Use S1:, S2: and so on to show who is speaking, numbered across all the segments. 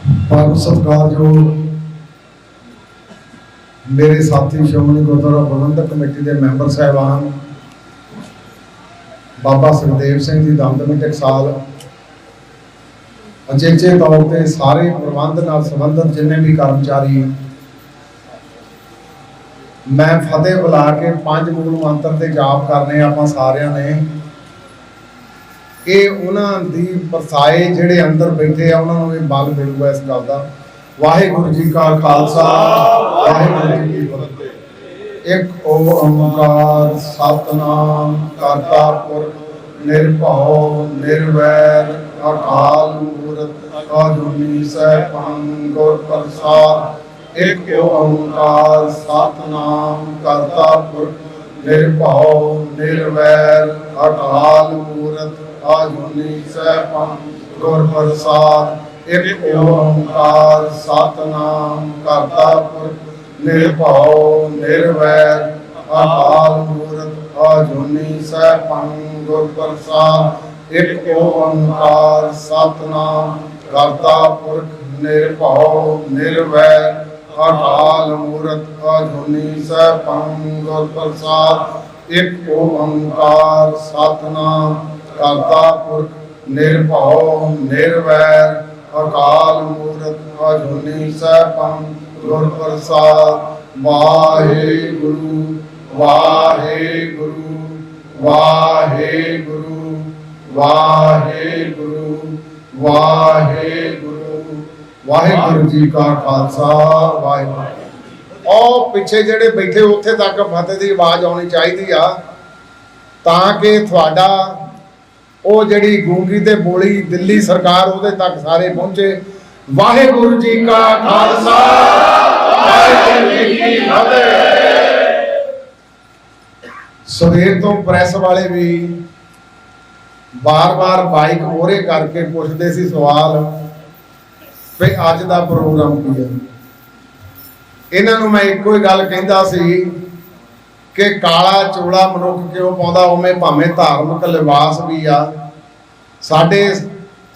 S1: परम सत्कारयोग मेरे साथी श्रोमणी गुरुद्वारा प्रबंधक कमेटी के मैंबर साहबान बाबा सुखदेव सिंह जी दमदमी टकसाल अचेचे तौर पर सारे प्रबंध नाल संबंधित जिन्हें भी कर्मचारी मैं फतेह बुला के 5 मूल मंत्र के जाप करने आप सारिया ने ये उन्होंने दी परसाए जिहड़े अंदर बैठे आ उन्होंने भी बल मिलूगा इस गल का। वाहिगुरू जी का खालसा वाहिगुरू जी की फतेह। एक ओंकार सतनाम करता पुरख निर्भव निर्वैर अकाल मूरत अजूनी सैभं गुर प्रसाद। एक ओंकार सतनाम करता पुरख निर्भव निर्वैर अकाल मूरत अजूनी सैभं गुर प्रसाद। एक ओंकार सतनाम करता पुरख निर्भव निर्वैर अकाल मूरत अजूनी सैभं गुर प्रसाद। एक ओंकार सतनाम करता पुरख निर्भव निर्वैर अकाल मूरत अजूनी सैभं गुर प्रसाद। एक ओंकार सतनाम करता पुरख निर्भव निर्वैर अकाल मूरत अजूनी सैभं गुर प्रसाद। वाहिगुरू वाहिगुरू वाहिगुरू वाहिगुरू वाहिगुरू वाहिगुरू जी का खालसा वाहिगुरू। और पिछे जेडे बैठे उत्थे तक फतेह की आवाज आनी चाहिए आ ताकि थोड़ा वो जिहड़ी गूंगी ते बोली दिल्ली सरकार उहदे तक सारे पहुंचे। वाहिगुरू जी का खालसा वाहिगुरू जी की फतेह। सवेर तो प्रेस वाले भी बार बार बाइक मोहरे करके पूछते सी सवाल भी अज का प्रोग्राम की है। इन्हों मैं एको ही गल कहता सी कि काला चोला मनुख क्यों पाउंदा उवें भावें धार्मिक लिबास भी आ। साडे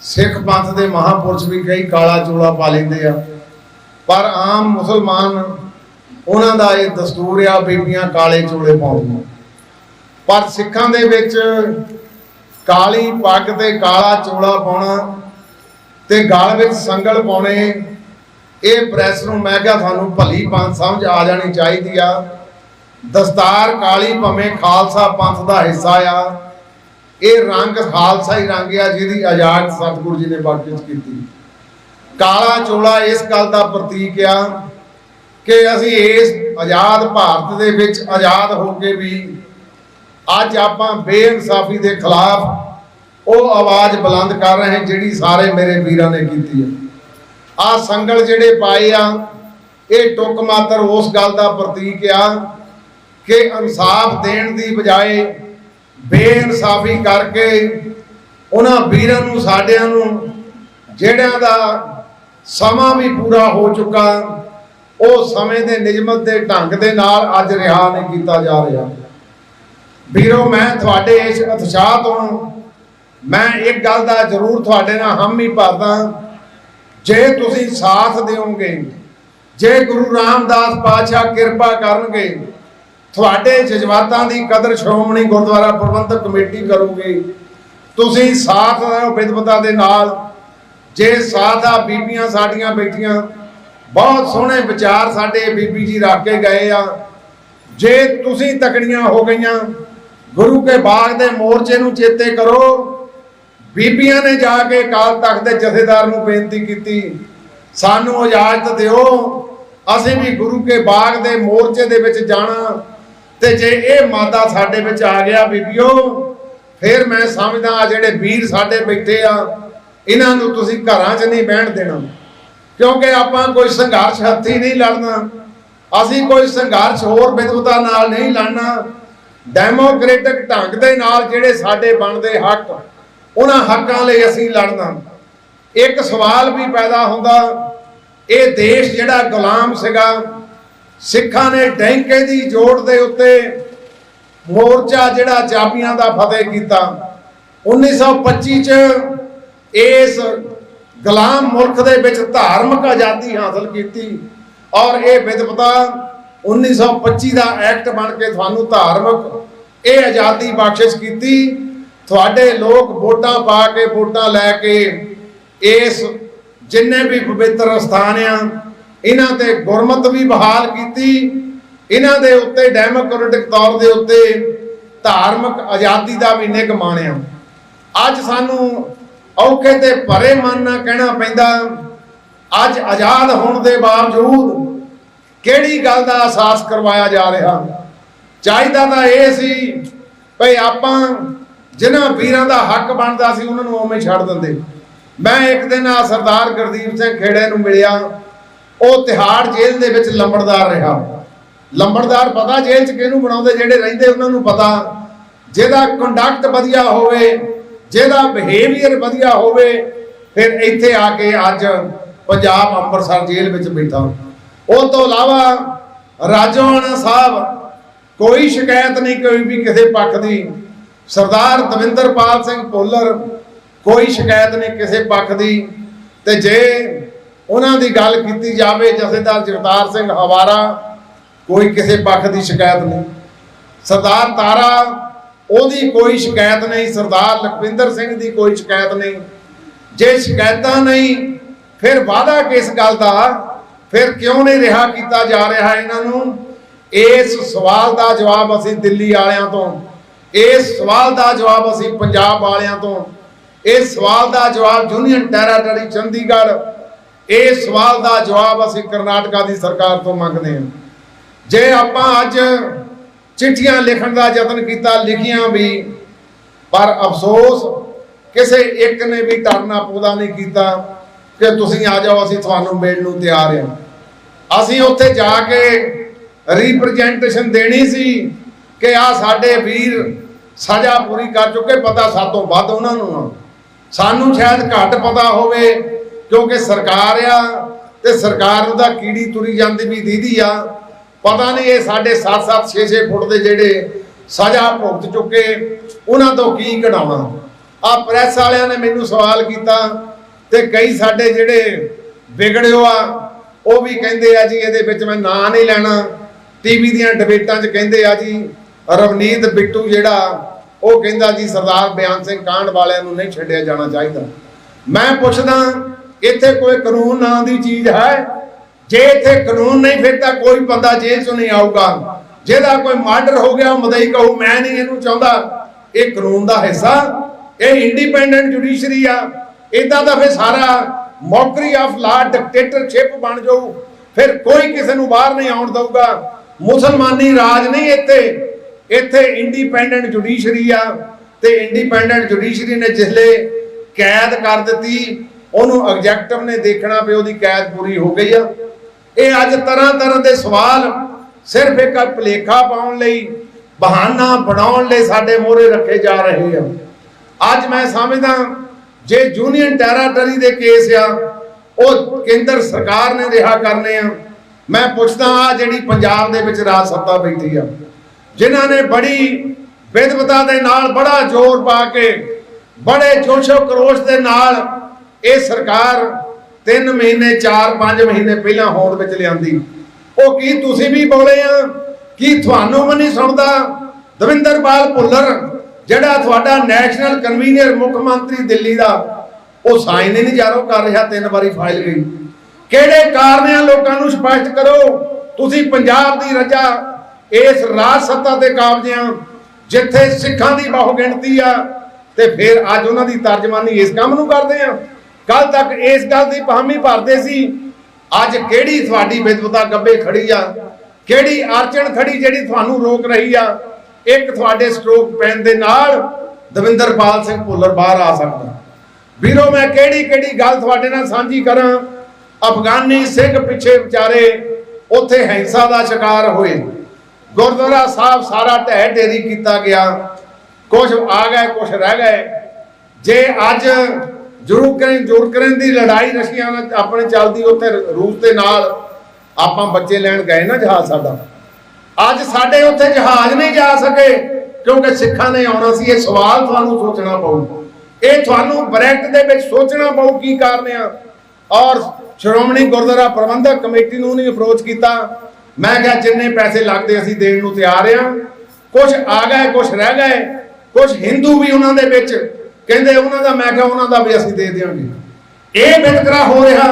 S1: सिख पंथ के महापुरुष भी कई काला चोला पा लेंदे आ पर आम मुसलमान उन्हां दा ये दस्तूर आ बीबियां काले चोले पाउंदियां। पर सिखां दे विच काली पग ते काला चोला पाउणा ते गल विच संगल पाउणे ये प्रैस नूं मैं कहा थानूं भली पंथ समझ आ जानी चाहिदी आ। दस्तार काली भावें खालसा पंथ का हिस्सा आ। ये रंग खालसा ही रंग आ जिहदी आजाद सतगुरु जी ने बख्शिश की। काला चोला इस गल का प्रतीक आ कि असीं इस आजाद भारत दे विच आजाद होके भी अज आपां बेइंसाफी के खिलाफ वो आवाज़ बुलंद कर रहे हैं जिहड़ी सारे मेरे वीरां ने की है। आ संगल जिहड़े पाए आ ये टुक मात्र उस गल का प्रतीक आ कि इंसाफ देण दी बजाए बेइंसाफी करके उन्हां वीरां नूं साडियां नूं जिहड़ियां दा समा भी पूरा हो चुका वो समय के निजमत के ढंग के नाल अज रिहा नहीं किया जा रहा। वीरों मैं थोड़े इस उत्साह तो मैं एक गल का जरूर थोड़े नाल हम ही भरदा जे तुसीं साथ देओगे जे गुरु रामदास पातशाह कृपा करनगे थोड़े जज्बातां दी कदर श्रोमणी गुरुद्वारा प्रबंधक कमेटी करूगी। तुसीं साथ विदवता दे नाल जे साथ आ बीबियां साडियां बैठियां बहुत सोहणे विचार साडे बीबी जी रख के गए आ। जे तुसीं तकड़ियां हो गईयां गुरु के बाग दे मोर्चे नूं चेते करो। बीबियां ने जाके अकाल तख्त दे जथेदार नूं बेनती की सानू इजाजत दिओ असीं भी गुरु के बाग दे मोर्चे दे विच जाना। ते जे ये मादा साडे विच आ गया बीबियो फिर मैं समझदा जिहड़े वीर साडे बैठे आ इन्हां नूं तुसीं घरां 'च नहीं बहण देना क्योंकि आपां कोई संघर्ष हत्थी नहीं लड़ना। असीं कोई संघर्ष होर विदवता नाल नहीं लड़ना। डेमोक्रेटिक ढंग दे नाल जिहड़े साडे बनदे हक उन्हां हकां लई असीं लड़ना। एक सवाल भी पैदा हुंदा ये देश जिहड़ा गुलाम सीगा सिखां ने डैंके दी जोड़ दे उत्ते मोर्चा जिहड़ा चाबियां दा फतेह कीता 1925 च इस गुलाम मुल्क दे विच धार्मिक आज़ादी हासिल की और ये विधवता 1925 का एक्ट बन के थानू धार्मिक ये आज़ादी बख्शिश की। थोड़े लोग वोटां पा के वोटां लैके इस जिन्ने भी पवित्र स्थान आ इन्हां ते गुरमत भी बहाल की। इन्हां दे उत्ते डेमोक्रेटिक तौर दे उत्ते धार्मिक आज़ादी का भी निग माणिया। अज सानू औखे ते भरे मन ना कहना पैंदा। अज आज़ाद होने के बावजूद किहड़ी गल का एहसास करवाया जा रहा। चाहिदा तां इह सी भई आपां जिन्हां वीरां दा हक बनदा सी उन्हां नूं उवें छड्ड दिंदे। मैं एक दिन आ सरदार गुरदीप सिंह खेड़े नूं मिलिया। वो तिहाड़ जेल दे विच लंबड़दार रहा। लंबड़दार पता जेल च किहनूं बनाउंदे, जिहड़े रहिंदे उन्हां नूं पता। जिहदा कंडक्ट वधिया होवे, जिहदा बिहेवियर वधिया होवे, फिर इत्थे आके अज पंजाब अंमृतसर जेल विच बैठा। उस तो इलावा राजोआणा साहब कोई शिकायत नहीं कोई भी किसी पक्ष की। सरदार दविंदरपाल सिंह भुल्लर कोई शिकायत नहीं किसी पक्ष की। ते जे उन्हां दी गल कीती जावे जथेदार जगतार सिंह हवारा कोई किसी पक्ष की शिकायत नहीं। सरदार तारा ओदी कोई शिकायत नहीं। सरदार लखविंदर सिंह की कोई शिकायत नहीं। जे शिकायत नहीं फिर वादा किस गल का, फिर क्यों नहीं रिहा किया जा रहा इन्हों। इस सवाल का जवाब असी दिल्ली वालियां तो, इस सवाल का जवाब असी पंजाब वालियां तो, इस सवाल का जवाब यूनियन टैरेटरी चंडीगढ़, इस सवाल का जवाब असी कर्नाटका की सरकार तो मंगते हैं। जे आपां अज चिट्ठियां लिखण का यतन किया, लिखियां भी, पर अफसोस किसी एक ने भी टरना पौधा नहीं किया कि तुसीं आ जाओ असीं तुहानूं मिलण नूं तैयार हैं। असीं उत्थे जाके रिप्रजेंटेशन देनी सी कि आ साडे वीर सज़ा पूरी कर चुके, पता सातों वध उन्हां नूं आ, सानूं शायद घट पता होवे क्योंकि सरकार आ ते सरकार दा कीड़ी तुरी जांदी भी दीदी आ। पता नहीं ये साढ़े 7-7 6-6 फुट के जेडे सज़ा भुगत चुके उन्हां तो की कढ़ाउणा। आ प्रैस वालियां ने मैनू सवाल किया ते कई साडे जेडे बिगड़िओ आ वो भी कहिंदे आ जी इहदे विच मैं नां नहीं लैना। टीवी दीआं डिबेटां च कहिंदे आ जी रवनीत बिट्टू जिहड़ा वो कहिंदा जी सरदार बयान सिंह कांड वालियां नूं नहीं छड्डिया जाना चाहिए। मैं पुछदा इत्थे कोई कानून नां दी चीज़ है? जे इत्थे कानून नहीं फिर तां कोई बंदा जेल चों नहीं आऊगा। जिहदा कोई मर्डर हो गया मदई कहू मैं नहीं इहनूं चाहुंदा, ये कानून दा हिस्सा, ये इंडिपेंडेंट जुडिशरी आ। इदां दा फिर सारा मॉकरी ऑफ लॉ डिक्टेटरशिप बन जाऊ, फिर कोई किसी नूं बाहर नहीं आउण दऊगा। मुसलमानी राज नहीं इत्थे, इत्थे इंडिपेंडेंट जुडिशरी आ। ते इंडिपेंडेंट जुडिशरी ने जिसले कैद कर दी उन्होंने एग्जैक्टिव ने देखना भी उसकी कैद पूरी हो गई आ। ये अज तरह तरह के सवाल सिर्फ एक भुलेखा पाउण लई, बहाना बनाउण लई साडे मोहरे रखे जा रहे हैं। अज मैं समझदा जे यूनियन टैरेटरी के केस आ वो केंद्र सरकार ने रिहा करने आ। मैं पुछदा आ जिहड़ी पंजाब दे विच राज सत्ता बैठी आ, जिन्हां ने बड़ी विधवता दे नाल बड़ा जोर पा के बड़े जोशो करोश दे नाल ये सरकार 3 महीने 4-5 महीने पहला होंद विच लिआंदी। वो की तुसीं भी बोले आ कि तुहानूं भी नहीं सुणदा? दविंदरपाल भुल्लर जिहड़ा तुहाडा नैशनल कन्वीनर मुख मंत्री दिल्ली का वो साइन ही नहीं जारो कर रहा, 3 बारी फाइल गई। किहड़े कारण आ लोकां नूं स्पष्ट करो। तुसीं पंजाब दी रजा इस राज सत्ता ते काबज आ जिथे सिखां दी बहु गिणती आ ते फिर अज उन्हां दी तर्जमानी इस काम नूं करदे आ। कल तक इस गल की हामी भरते सी, अज किहड़ी तुहाडी विधवता गब्बे खड़ी आ, किहड़ी अड़चन खड़ी जिहड़ी तुहानूं रोक रही आ। एक तुहाडे स्ट्रोक पैन दे नाल दविंदरपाल सिंह भुल्लर बाहर आ सकदा। वीरो मैं किहड़ी किहड़ी गल तुहाडे नाल साझी करां। अफगानी सिख पिछे विचारे उत्थे हिंसा का शिकार होए, गुरुद्वारा साहब सारा ढह ढेरी किया गया, कुछ आ गए कुछ रह गए। जे अज जुरकरें की लड़ाई रशिया अपने चलती उत्थे रूस के नाल आपां बच्चे लैण गए ना जहाज साडा, अज साडे उत्थे जहाज नहीं जा सके क्योंकि सिखां ने आउणा सी। ये सवाल तुहानूं सोचना पऊ ਇਹ ਤੁਹਾਨੂੰ ਬ੍ਰੈਕਟ ਦੇ ਵਿੱਚ ਸੋਚਣਾ ਪਊ ਕੀ ਕਾਰਨ ਆ। ਔਰ ਸ਼੍ਰੋਮਣੀ ਗੁਰਦੁਆਰਾ ਪ੍ਰਬੰਧਕ ਕਮੇਟੀ ਨੂੰ ਨਹੀਂ ਅਪਰੋਚ ਕੀਤਾ। ਮੈਂ ਕਿਹਾ ਜਿੰਨੇ ਪੈਸੇ ਲੱਗਦੇ ਅਸੀਂ ਦੇਣ ਨੂੰ ਤਿਆਰ ਆ। ਕੁਝ ਆ ਗਏ, ਕੁਝ ਰਹਿ ਗਏ, ਕੁਝ ਹਿੰਦੂ ਵੀ ਉਹਨਾਂ ਦੇ ਵਿੱਚ ਕਹਿੰਦੇ ਉਹਨਾਂ ਦਾ, ਮੈਂ ਕਿਹਾ ਉਹਨਾਂ ਦਾ ਵੀ ਅਸੀਂ ਦੇ ਦਿਆਂਗੇ। ਇਹ ਵਿਤਕਰਾ ਹੋ ਰਿਹਾ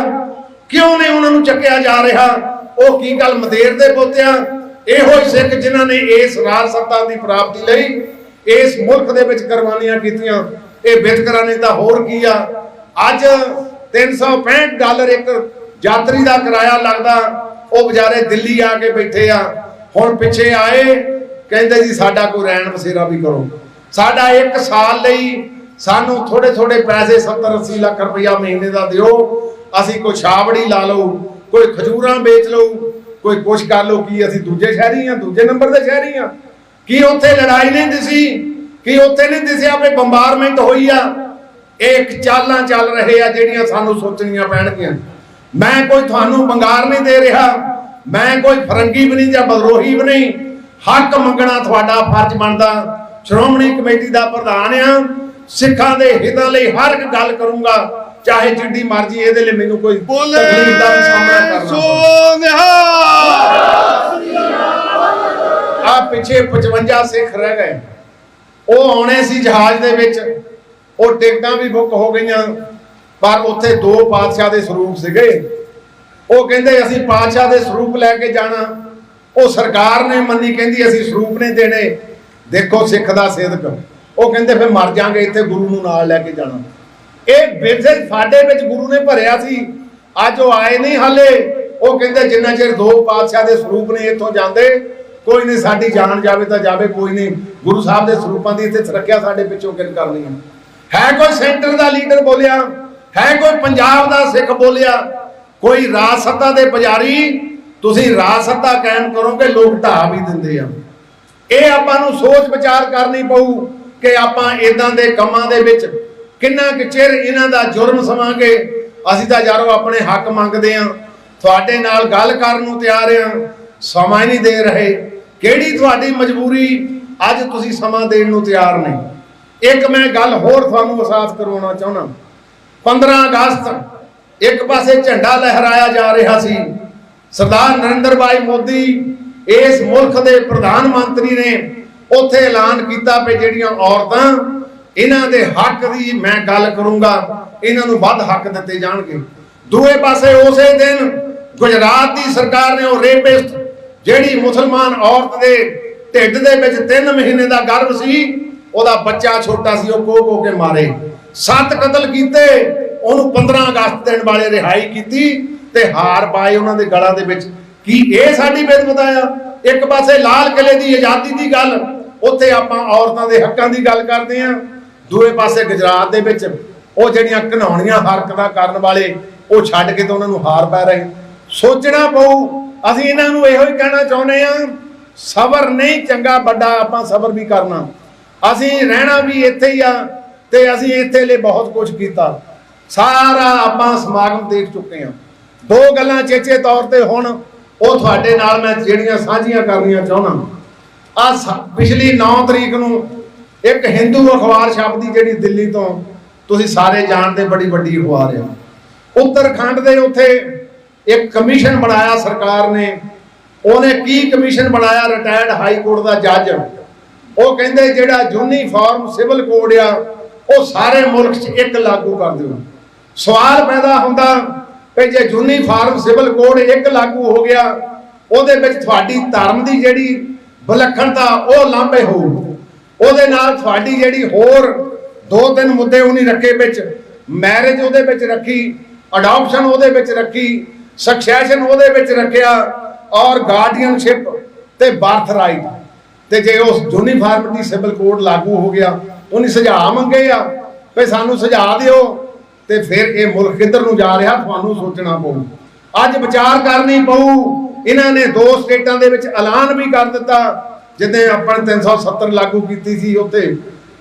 S1: ਕਿਉਂ ਨਹੀਂ, ਉਹਨਾਂ ਨੂੰ ਚੱਕਿਆ ਜਾ ਰਿਹਾ? ਉਹ ਕੀ ਗੱਲ ਮਦੇਰ ਦੇ ਪੋਤਿਆਂ? ਇਹੋ ਹੀ ਸਿੱਖ ਜਿਨ੍ਹਾਂ ਨੇ ਇਸ ਰਾਜ ਸੱਤਾ ਦੀ ਪ੍ਰਾਪਤੀ ਲਈ ਇਸ ਮੁਲਕ ਦੇ ਵਿੱਚ ਕੁਰਬਾਨੀਆਂ ਕੀਤੀਆਂ। ਇਹ ਵਿਤਕਰਾ ਨਹੀਂ ਤਾਂ ਹੋਰ ਕੀ ਆ। ਅੱਜ $365 ਇੱਕ ਯਾਤਰੀ ਦਾ ਕਿਰਾਇਆ ਲੱਗਦਾ, ਉਹ ਵਿਚਾਰੇ ਦਿੱਲੀ ਆ ਕੇ ਬੈਠੇ ਆ। ਹੁਣ ਪਿੱਛੇ ਆਏ ਕਹਿੰਦੇ ਜੀ ਸਾਡਾ ਕੋਈ ਰਹਿਣ ਬਸੇਰਾ ਵੀ ਕਰੋ, ਸਾਡਾ 1 ਸਾਲ ਲਈ ਸਾਨੂੰ ਥੋੜੇ ਥੋੜੇ ਪੈਸੇ 70-80 ਲੱਖ ਰੁਪਇਆ ਮਹੀਨੇ ਦਾ ਦਿਓ, ਅਸੀਂ ਕੋਈ ਛਾਬੜੀ ਲਾ ਲਓ, ਕੋਈ ਖਜੂਰਾਂ ਵੇਚ ਲਓ, ਕੋਈ ਕੁਛ ਕਰ ਲਓ। ਕੀ ਅਸੀਂ ਦੂਜੇ ਸ਼ਹਿਰੀ ਆ, ਦੂਜੇ ਨੰਬਰ ਦੇ ਸ਼ਹਿਰੀ ਆ? ਕੀ ਉੱਥੇ ਲੜਾਈ ਨਹੀਂ ਦਿਸੀ? ਕੀ ਉੱਥੇ ਨਹੀਂ ਦਿਸਿਆ ਵੀ ਬੰਬਾਰਮੈਂਟ ਹੋਈ ਆ? ਇਹ ਚਾਲਾਂ ਚੱਲ ਰਹੇ ਆ ਜਿਹੜੀਆਂ ਸਾਨੂੰ ਸੋਚਣੀਆਂ ਪੈਣਗੀਆਂ। ਮੈਂ ਕੋਈ ਤੁਹਾਨੂੰ ਬੰਗਾਰ ਨਹੀਂ ਦੇ ਰਿਹਾ, ਮੈਂ ਕੋਈ ਫਰੰਗੀ ਵੀ ਨਹੀਂ ਜਾਂ ਬਦਰੋਹੀ ਵੀ ਨਹੀਂ। ਹੱਕ ਮੰਗਣਾ ਤੁਹਾਡਾ ਫਰਜ਼ ਬਣਦਾ। ਸ਼੍ਰੋਮਣੀ ਕਮੇਟੀ ਦਾ ਪ੍ਰਧਾਨ ਆ, ਸਿੱਖਾਂ ਦੇ ਹਿੱਤਾਂ ਲਈ ਹਰ ਇੱਕ ਗੱਲ ਕਰੂੰਗਾ, ਚਾਹੇ ਜਿੱਡੀ ਮਰਜ਼ੀ ਇਹਦੇ ਲਈ ਮੈਨੂੰ ਕੋਈ ਤਕਲੀਫ ਦਾ ਸਾਹਮਣਾ ਕਰਨਾ ਆ। ਪਿੱਛੇ 55 ਸਿੱਖ ਰਹਿ ਗਏ, ਉਹ ਆਉਣੇ ਸੀ ਜਹਾਜ਼ ਦੇ ਵਿੱਚ, ਉਹ ਟਿਕਟਾਂ ਵੀ ਬੁੱਕ ਹੋ ਗਈਆਂ, ਪਰ ਉੱਥੇ 2 ਪਾਤਸ਼ਾਹ ਦੇ ਸਰੂਪ ਸੀਗੇ। ਉਹ ਕਹਿੰਦੇ ਅਸੀਂ ਪਾਤਸ਼ਾਹ ਦੇ ਸਰੂਪ ਲੈ ਕੇ ਜਾਣਾ। ਉਹ ਸਰਕਾਰ ਨੇ ਮੰਨੀ, ਕਹਿੰਦੀ ਅਸੀਂ ਸਰੂਪ ਨਹੀਂ ਦੇਣੇ। ਦੇਖੋ ਸਿੱਖ ਦਾ ਸਿਦਕ। ਉਹ ਕਹਿੰਦੇ ਫਿਰ ਮਰ ਜਾਾਂਗੇ ਇੱਥੇ, ਗੁਰੂ ਨੂੰ ਨਾਲ ਲੈ ਕੇ ਜਾਣਾ। ਇਹ ਵਿਰਸੇ ਸਾਡੇ ਵਿੱਚ ਗੁਰੂ ਨੇ ਭਰਿਆ ਸੀ। ਅੱਜ ਉਹ ਆਏ ਨਹੀਂ ਹਾਲੇ। ਉਹ ਕਹਿੰਦੇ ਜਿੰਨਾ ਚਿਰ 2 ਪਾਤਸ਼ਾਹ ਦੇ ਸਰੂਪ ਨੇ ਇੱਥੋਂ ਜਾਂਦੇ, ਕੋਈ ਨਹੀਂ, ਸਾਡੀ ਜਾਨ ਜਾਵੇ ਤਾਂ ਜਾਵੇ, ਕੋਈ ਨਹੀਂ, ਗੁਰੂ ਸਾਹਿਬ ਦੇ ਸਰੂਪਾਂ ਦੀ ਇੱਥੇ ਸੁਰੱਖਿਆ ਸਾਡੇ ਪਿੱਛੋਂ ਕਿਨ ਕਰਨੀ ਹੈ। ਕੋਈ ਸੈਂਟਰ ਦਾ ਲੀਡਰ ਬੋਲਿਆ ਹੈ, ਕੋਈ ਪੰਜਾਬ ਦਾ ਸਿੱਖ ਬੋਲਿਆ, ਕੋਈ ਰਾਜ ਸੱਤਾ ਦੇ ਪੁਜਾਰੀ? ਤੁਸੀਂ ਰਾਜ ਸੱਤਾ ਕਾਇਮ ਕਰੋਗੇ, ਲੋਕ ਢਾਹ ਵੀ ਦਿੰਦੇ ਆ। ਇਹ ਆਪਾਂ ਨੂੰ ਸੋਚ ਵਿਚਾਰ ਕਰਨੀ ਪਊ ਕਿ ਆਪਾਂ ਇਦਾਂ ਦੇ ਕੰਮਾਂ ਦੇ ਵਿੱਚ ਕਿੰਨਾ ਕੁ ਚਿਰ ਇਹਨਾਂ ਦਾ ਜੁਰਮ ਸਮਾਂਗੇ। ਅਸੀਂ ਤਾਂ ਯਾਰੋ ਆਪਣੇ ਹੱਕ ਮੰਗਦੇ ਆ, ਤੁਹਾਡੇ ਨਾਲ ਗੱਲ ਕਰਨ ਨੂੰ ਤਿਆਰ ਆ, ਸਮਾਂ ਨਹੀਂ ਦੇ ਰਹੇ। ਕਿਹੜੀ ਤੁਹਾਡੀ ਮਜਬੂਰੀ ਅੱਜ ਤੁਸੀਂ ਸਮਾਂ ਦੇਣ ਨੂੰ ਤਿਆਰ ਨਹੀਂ? ਇੱਕ ਮੈਂ ਗੱਲ ਹੋਰ ਤੁਹਾਨੂੰ ਅਹਿਸਾਸ ਕਰਵਾਉਣਾ ਚਾਹੁੰਦਾ। 15 ਅਗਸਤ ਇੱਕ ਪਾਸੇ ਝੰਡਾ ਲਹਿਰਾਇਆ ਜਾ ਰਿਹਾ ਸੀ। ਸਰਦਾਰ ਨਰਿੰਦਰ ਭਾਈ ਮੋਦੀ ਇਸ ਮੁਲਕ ਦੇ ਪ੍ਰਧਾਨ ਮੰਤਰੀ ਨੇ ਉੱਥੇ ਐਲਾਨ ਕੀਤਾ ਕਿ ਜਿਹੜੀਆਂ ਔਰਤਾਂ, ਇਹਨਾਂ ਦੇ ਹੱਕ ਦੀ ਮੈਂ ਗੱਲ ਕਰੂੰਗਾ, ਇਹਨਾਂ ਨੂੰ ਵੱਧ ਹੱਕ ਦਿੱਤੇ ਜਾਣਗੇ। ਦੂਏ ਪਾਸੇ ਉਸੇ ਦਿਨ ਗੁਜਰਾਤ ਦੀ ਸਰਕਾਰ ਨੇ ਉਹ ਰੇਪਿਸਟ, ਜਿਹੜੀ ਮੁਸਲਮਾਨ ਔਰਤ ਦੇ ਢਿੱਡ ਦੇ ਵਿੱਚ 3 ਮਹੀਨੇ ਦਾ ਗਰਭ ਸੀ, ਉਹਦਾ ਬੱਚਾ ਛੋਟਾ ਸੀ, ਉਹ ਕੋ ਕੇ ਮਾਰੇ, 7 ਕਤਲ ਕੀਤੇ। ਉਹਨੂੰ 15 ਅਗਸਤ ਦਿਨ ਵਾਲੇ ਰਿਹਾਈ ਕੀਤੀ ਤੇ ਹਾਰ ਪਾਏ ਉਹਨਾਂ ਦੇ ਗਲਾਂ ਦੇ ਵਿੱਚ। ਕੀ ਇਹ ਸਾਡੀ ਬੇਦਬਤਾ ਆ? ਇੱਕ ਪਾਸੇ ਲਾਲ ਕਿਲੇ ਦੀ ਆਜ਼ਾਦੀ ਦੀ ਗੱਲ, ਉੱਥੇ ਆਪਾਂ ਔਰਤਾਂ ਦੇ ਹੱਕਾਂ ਦੀ ਗੱਲ ਕਰਦੇ ਆ। ਦੂਏ ਪਾਸੇ ਗੁਜਰਾਤ ਦੇ ਵਿੱਚ ਉਹ ਜਿਹੜੀਆਂ ਘਿਨਾਉਣੀਆਂ ਹਰਕਤਾਂ ਕਰਨ ਵਾਲੇ, ਉਹ ਛੱਡ ਕੇ ਤਾਂ ਉਹਨਾਂ ਨੂੰ ਹਾਰ ਪੈ ਰਹੇ। ਸੋਚਣਾ ਪਊ। ਅਸੀਂ ਇਹਨਾਂ ਨੂੰ ਇਹੋ ਹੀ ਕਹਿਣਾ ਚਾਹੁੰਦੇ ਆ, ਸਬਰ ਨਹੀਂ ਚੰਗਾ ਵੱਡਾ, ਆਪਾਂ ਸਬਰ ਵੀ ਕਰਨਾ। ਅਸੀਂ ਰਹਿਣਾ ਵੀ ਇੱਥੇ ਹੀ ਆ ਤੇ ਅਸੀਂ ਇੱਥੇ ਲਈ ਬਹੁਤ ਕੁਝ ਕੀਤਾ। ਸਾਰਾ ਆਪਾਂ ਸਮਾਗਮ ਦੇਖ ਚੁੱਕੇ ਆ। 2 ਗੱਲਾਂ ਚੇਚੇ ਤੌਰ ਤੇ ਹੁਣ ਉਹ ਤੁਹਾਡੇ ਨਾਲ ਮੈਂ ਜਿਹੜੀਆਂ ਸਾਂਝੀਆਂ ਕਰਨੀਆਂ ਚਾਹੁੰਦਾ। ਪਿਛਲੀ 9 ਤਰੀਕ ਨੂੰ ਇੱਕ ਹਿੰਦੂ ਅਖਬਾਰ ਛਪਦੀ, ਜਿਹੜੀ ਦਿੱਲੀ ਤੋਂ ਤੁਸੀਂ ਸਾਰੇ ਜਾਣਦੇ, ਬੜੀ ਵੱਡੀ ਅਖਬਾਰ ਆ। ਉੱਤਰਾਖੰਡ ਦੇ ਉੱਥੇ ਇੱਕ ਕਮਿਸ਼ਨ ਬਣਾਇਆ ਸਰਕਾਰ ਨੇ। ਉਹਨੇ ਕੀ ਕਮਿਸ਼ਨ ਬਣਾਇਆ? ਰਿਟਾਇਰਡ ਹਾਈ ਕੋਰਟ ਦਾ ਜੱਜ। ਉਹ ਕਹਿੰਦੇ ਜਿਹੜਾ ਯੂਨੀਫਾਰਮ ਸਿਵਲ ਕੋਡ ਆ, ਉਹ ਸਾਰੇ ਮੁਲਕ 'ਚ ਇੱਕ ਲਾਗੂ ਕਰ ਦਿਓ। ਸਵਾਲ ਪੈਦਾ ਹੁੰਦਾ ਕਿ ਜੇ ਯੂਨੀਫਾਰਮ ਸਿਵਲ ਕੋਡ ਇੱਕ ਲਾਗੂ ਹੋ ਗਿਆ, ਉਹਦੇ ਵਿੱਚ ਤੁਹਾਡੀ ਧਰਮ ਦੀ ਜਿਹੜੀ ਵਿਲੱਖਣਤਾ ਉਹ ਲਾਂਭੇ ਹੋਊ। ਉਹਦੇ ਨਾਲ ਤੁਹਾਡੀ ਜਿਹੜੀ ਹੋਰ 2-3 ਮੁੱਦੇ ਉਹਨੇ ਰੱਖੇ ਵਿੱਚ, ਮੈਰਿਜ ਉਹਦੇ ਵਿੱਚ ਰੱਖੀ, ਅਡਾਪਸ਼ਨ ਉਹਦੇ ਵਿੱਚ ਰੱਖੀ, ਸਕਸੈਸ਼ਨ ਉਹਦੇ ਵਿੱਚ ਰੱਖਿਆ, ਔਰ ਗਾਰਡੀਅਨਸ਼ਿਪ ਤੇ ਬਰਥ ਰਾਈਟ। ਤੇ ਜੇ ਉਸ ਯੂਨੀਫਾਰਮਿਟੀ ਸਿਵਲ ਕੋਡ ਲਾਗੂ ਹੋ ਗਿਆ, ਉਹਨੇ ਸੁਝਾਅ ਮੰਗੇ ਆ ਕਿ ਸਾਨੂੰ ਸੁਝਾਅ ਦਿਓ, ਤੇ ਫਿਰ ਇਹ ਮੁਲਕ ਕਿੱਧਰ ਨੂੰ ਜਾ ਰਿਹਾ ਤੁਹਾਨੂੰ ਸੋਚਣਾ ਪਊ। ਅੱਜ ਵਿਚਾਰ ਕਰਨੀ ਪਊ। ਇਹਨਾਂ ਨੇ 2 ਸਟੇਟਾਂ ਦੇ ਵਿੱਚ ਐਲਾਨ ਵੀ ਕਰ ਦਿੱਤਾ, ਜਿੱਦਾਂ ਆਪਾਂ 370 ਲਾਗੂ ਕੀਤੀ ਸੀ, ਉੱਥੇ